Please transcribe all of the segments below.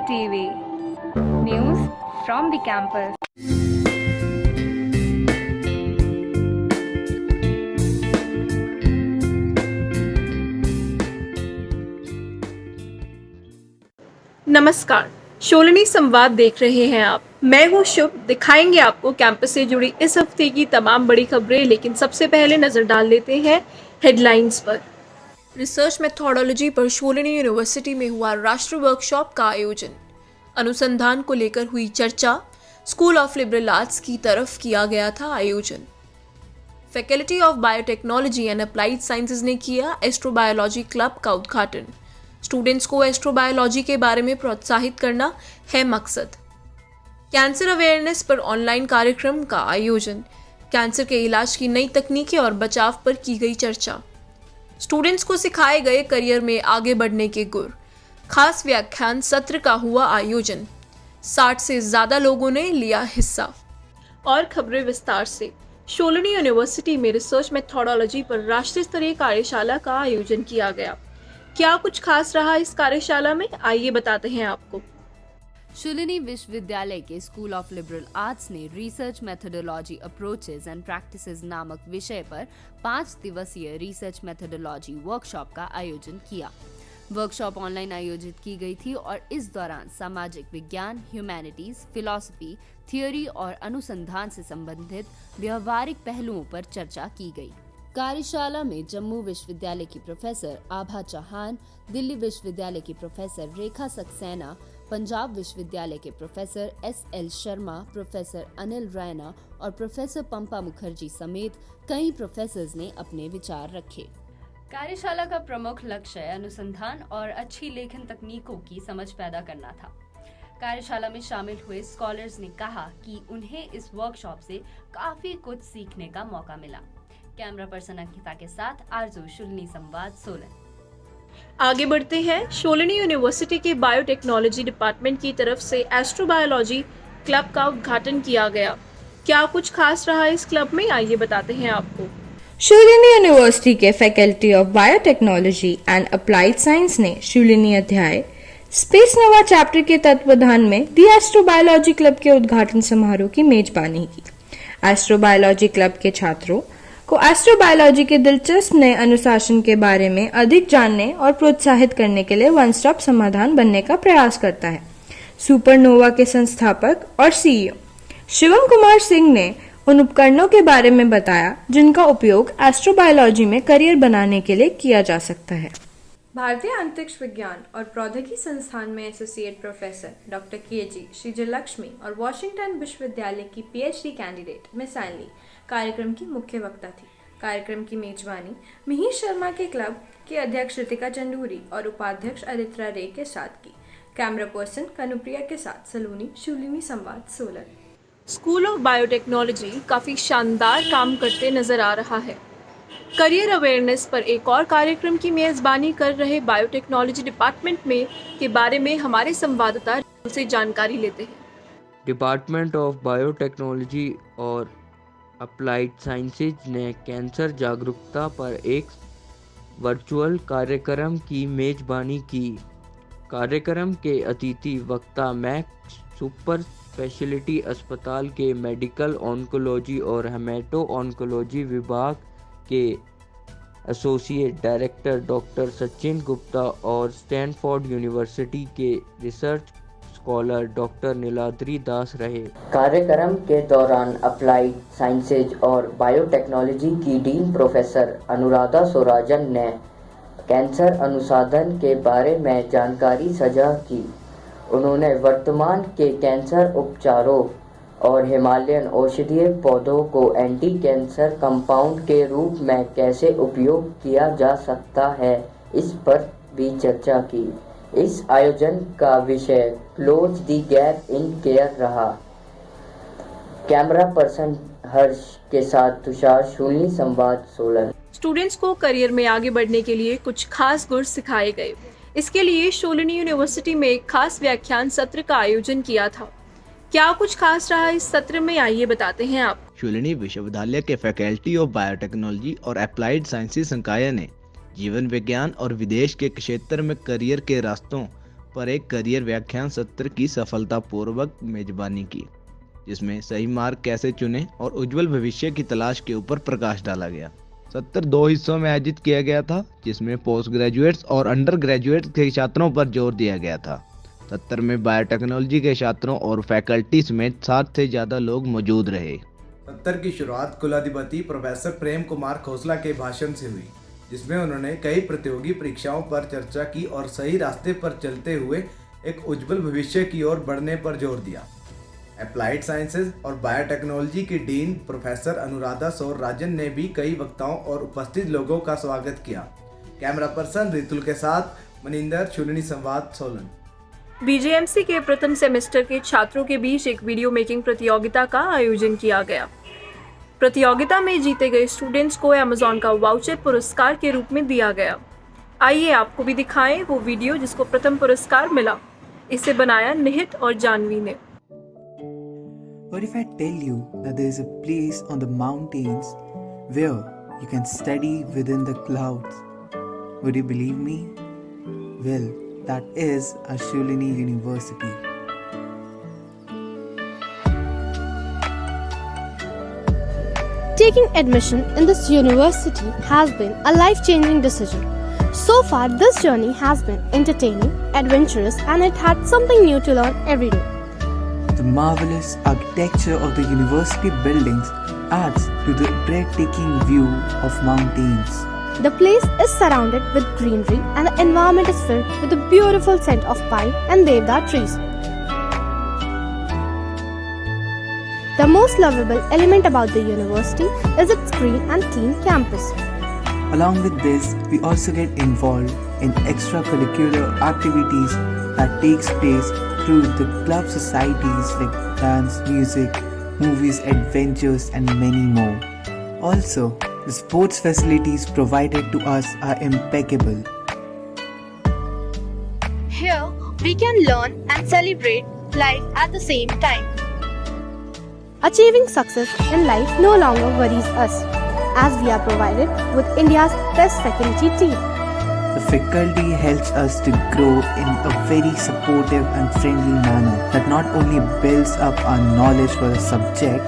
TV, news from the campus. नमस्कार, शोलनी संवाद देख रहे हैं आप। मैं हूँ शुभ। दिखाएंगे आपको कैंपस से जुड़ी इस हफ्ते की तमाम बड़ी खबरें, लेकिन सबसे पहले नजर डाल लेते हैं हेडलाइंस पर। रिसर्च मेथोडोलॉजी पर शोलनी यूनिवर्सिटी में हुआ राष्ट्रीय वर्कशॉप का आयोजन। अनुसंधान को लेकर हुई चर्चा। स्कूल ऑफ लिबरल आर्ट्स की तरफ किया गया था आयोजन। Faculty of biotechnology and applied sciences ने किया एस्ट्रोबायोलॉजी क्लब का उद्घाटन। स्टूडेंट्स को एस्ट्रोबायोलॉजी के बारे में प्रोत्साहित करना है मकसद। कैंसर अवेयरनेस पर ऑनलाइन कार्यक्रम का आयोजन। कैंसर के इलाज की नई तकनीकें और बचाव पर की गई चर्चा। स्टूडेंट्स को सिखाए गए करियर में आगे बढ़ने के गुर। खास व्याख्यान सत्र का हुआ आयोजन। 60 से ज्यादा लोगों ने लिया हिस्सा। और खबरें विस्तार से। शोलनी यूनिवर्सिटी में रिसर्च मेथोडोलॉजी पर राष्ट्रीय स्तरीय कार्यशाला का आयोजन किया गया। क्या कुछ खास रहा इस कार्यशाला में, आइए बताते हैं आपको। शोलनी विश्वविद्यालय के स्कूल ऑफ लिबरल आर्ट्स ने research methodology approaches and practices नामक विषय पर 5 दिवसीय रिसर्च मेथोडोलॉजी वर्कशॉप का आयोजन किया। वर्कशॉप ऑनलाइन आयोजित की गई थी और इस दौरान सामाजिक विज्ञान, ह्यूमैनिटीज, फिलॉसफी, थियोरी और अनुसंधान से संबंधित व्यवहारिक पहलुओं पर चर्चा की गई। कार्यशाला में जम्मू विश्वविद्यालय की प्रोफेसर आभा चौहान, दिल्ली विश्वविद्यालय की प्रोफेसर रेखा सक्सेना, पंजाब विश्वविद्यालय के professor SL Sharma, professor Anil Raina और प्रोफेसर पंपा मुखर्जी समेत कई प्रोफेसर्स ने अपने विचार रखे। कार्यशाला का प्रमुख लक्ष्य अनुसंधान और अच्छी लेखन तकनीकों की समझ पैदा करना था। कार्यशाला में शामिल हुए स्कॉलर्स ने कहा कि उन्हें इस वर्कशॉप से काफी कुछ सीखने का मौका मिला। कैमरा पर्सन अंकिता के साथ आरजू, शोलनी संवाद, सोलन। आगे बढ़ते हैं। शोलनी यूनिवर्सिटी के बायोटेक्नोलॉजी डिपार्टमेंट की तरफ से एस्ट्रोबायोलॉजी क्लब का उद्घाटन किया गया। क्या कुछ खास रहा इस क्लब में, आइए बताते हैं आपको। शोलनी यूनिवर्सिटी के faculty of biotechnology and applied science ने शोलनी अध्याय स्पेस नोवा चैप्टर के तत्वावधान में दी एस्ट्रोबायोलॉजी क्लब के उद्घाटन समारोह की मेजबानी की। एस्ट्रोबायोलॉजी क्लब के छात्रों को एस्ट्रोबायोलॉजी के दिलचस्प नए अनुशासन के बारे में अधिक जानने और प्रोत्साहित करने के लिए वन स्टॉप समाधान बनने का प्रयास करता है। सुपरनोवा के संस्थापक और CEO शिवम कुमार सिंह ने उन उपकरणों के बारे में बताया जिनका उपयोग एस्ट्रोबायोलॉजी में करियर बनाने के लिए किया जा सकता है। भारतीय अंतरिक्ष विज्ञान और प्रौद्योगिकी संस्थान में एसोसिएट प्रोफेसर डॉक्टर KG श्रीजलक्ष्मी और वॉशिंगटन विश्वविद्यालय की PhD कैंडिडेट मिस एनली कार्यक्रम की मुख्य वक्ता थी। कार्यक्रम की मेजबानी मिहिर शर्मा के क्लब के अध्यक्ष ऋतिका चंदूरी और उपाध्यक्ष अरित्रा रे के साथ की। कैमरा पर्सन कनुप्रिया के साथ सलोनी, शोलनी संवाद, सोलन। स्कूल ऑफ बायोटेक्नोलॉजी काफी शानदार काम करते नजर आ रहा है। करियर अवेयरनेस पर एक और कार्यक्रम की मेजबानी कर रहे बायोटेक्नोलॉजी डिपार्टमेंट में के बारे में हमारे संवाददाता से जानकारी लेते हैं। डिपार्टमेंट ऑफ बायोटेक्नोलॉजी और अप्लाइड साइंसेज ने कैंसर जागरूकता पर एक वर्चुअल कार्यक्रम की मेजबानी की। कार्यक्रम के अतिथि वक्ता मैक्स सुपर स्पेशलिटी अस्पताल के मेडिकल ऑन्कोलॉजी और हेमेटो ऑन्कोलॉजी विभाग के associate director doctor Sachin Gupta और स्टैनफोर्ड यूनिवर्सिटी के रिसर्च स्कॉलर डॉक्टर नीलाद्री दास रहे। कार्यक्रम के दौरान अप्लाइड साइंसेज और बायोटेक्नोलॉजी की डीन प्रोफेसर अनुराधा सोराजन ने कैंसर अनुसंधान के बारे में जानकारी साझा की। उन्होंने वर्तमान के कैंसर उपचारों और हिमालयन औषधीय पौधों को एंटी कैंसर कंपाउंड के रूप में कैसे उपयोग किया जा सकता है, इस पर भी चर्चा की। इस आयोजन का विषय close the gap in care रहा। कैमरा पर्सन हर्ष के साथ तुषार, शोलनी संवाद, सोलन। स्टूडेंट्स को करियर में आगे बढ़ने के लिए कुछ खास गुर सिखाए गए। इसके लिए शोलनी यूनिवर्सिटी में एक खास व्याख्यान सत्र का आयोजन किया था। क्या कुछ खास रहा इस सत्र में, आइए बताते हैं आप। शोलनी विश्वविद्यालय के फैकल्टी ऑफ बायोटेक्नोलॉजी और अप्लाइड साइंसेज संकाय ने जीवन विज्ञान और विदेश के क्षेत्र में करियर के रास्तों पर एक करियर व्याख्यान सत्र की सफलतापूर्वक मेजबानी की, जिसमें सही मार्ग कैसे चुनें और उज्जवल भविष्य की तलाश के ऊपर प्रकाश डाला गया। सत्र 2 हिस्सों में आयोजित किया गया था, जिसमें पोस्ट ग्रेजुएट्स और अंडर ग्रेजुएट्स के छात्रों पर जोर दिया गया था। सत्र में बायोटेक्नोलॉजी के छात्रों और फैकल्टी समेत 60 से ज़्यादा लोग मौजूद रहे। सत्र की शुरुआत कुलाधिपति प्रोफेसर प्रेम कुमार खोसला के भाषण से हुई, जिसमें उन्होंने कई प्रतियोगी परीक्षाओं पर चर्चा की और सही रास्ते पर चलते हुए एक उज्जवल भविष्य की ओर बढ़ने पर जोर दिया। अप्लाइड साइंसेज और बायोटेक्नोलॉजी की डीन प्रोफेसर अनुराधा सौराजन ने भी कई वक्ताओं और उपस्थित लोगों का स्वागत किया। कैमरा पर्सन रितुल के साथ मनिंदर, शूलिनी संवाद, सोलन। बीजेएमसी के प्रथम सेमेस्टर के छात्रों के बीच एक वीडियो मेकिंग प्रतियोगिता का आयोजन किया गया। प्रतियोगिता में जीते गए स्टूडेंट्स को अमेज़न का वाउचर पुरस्कार के रूप में दिया गया। आइए आपको भी दिखाएं वो वीडियो जिसको प्रथम पुरस्कार मिला। इसे बनाया निहित और जानवी ने। What if I tell you that there is a place on the mountains where you can study within the clouds? Would you believe me? Well, that is Shulini University. Taking admission in this university has been a life-changing decision. So far, this journey has been entertaining, adventurous, and it had something new to learn every day. The marvelous architecture of the university buildings adds to the breathtaking view of mountains. The place is surrounded with greenery and the environment is filled with the beautiful scent of pine and deodar trees. The most lovable element about the university is its green and clean campus. Along with this, we also get involved in extracurricular activities that takes place through the club societies like dance, music, movies, adventures, and many more. Also, the sports facilities provided to us are impeccable. Here, we can learn and celebrate life at the same time. Achieving success in life no longer worries us, as we are provided with India's best faculty team. The faculty helps us to grow in a very supportive and friendly manner that not only builds up our knowledge for the subject,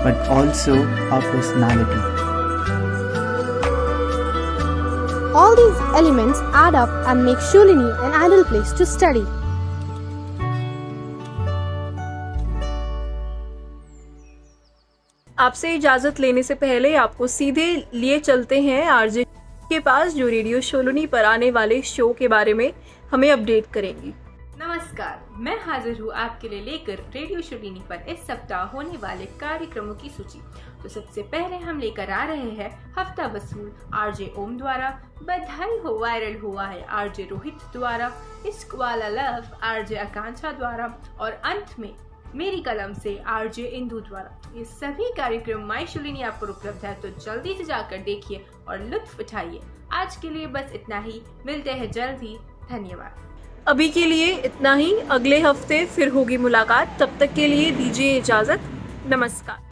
but also our personality. All these elements add up and make Shulini an ideal place to study. आपसे इजाजत लेने से पहले आपको सीधे लिए चलते हैं आरजे के पास, जो रेडियो शोलनी पर आने वाले शो के बारे में हमें अपडेट करेंगी। नमस्कार, मैं हाजिर हूँ आपके लिए लेकर रेडियो शोलिनी पर इस सप्ताह होने वाले कार्यक्रमों की सूची। तो सबसे पहले हम लेकर आ रहे हैं हफ्ता वसूल आरजे ओम द्वारा, बधाई हो वायरल हुआ है आरजे रोहित द्वारा, इश्क वाला लव आरजे आकांक्षा द्वारा, और अंत में मेरी कलम से आरजे इंदु द्वारा। ये सभी कार्यक्रम माई शोलिनी ऐप पर उपलब्ध है, तो जल्दी से जाकर देखिए और लुत्फ उठाइए। आज के लिए बस इतना ही, मिलते हैं जल्द ही, धन्यवाद। अभी के लिए इतना ही, अगले हफ्ते फिर होगी मुलाकात, तब तक के लिए दीजिए इजाजत, नमस्कार।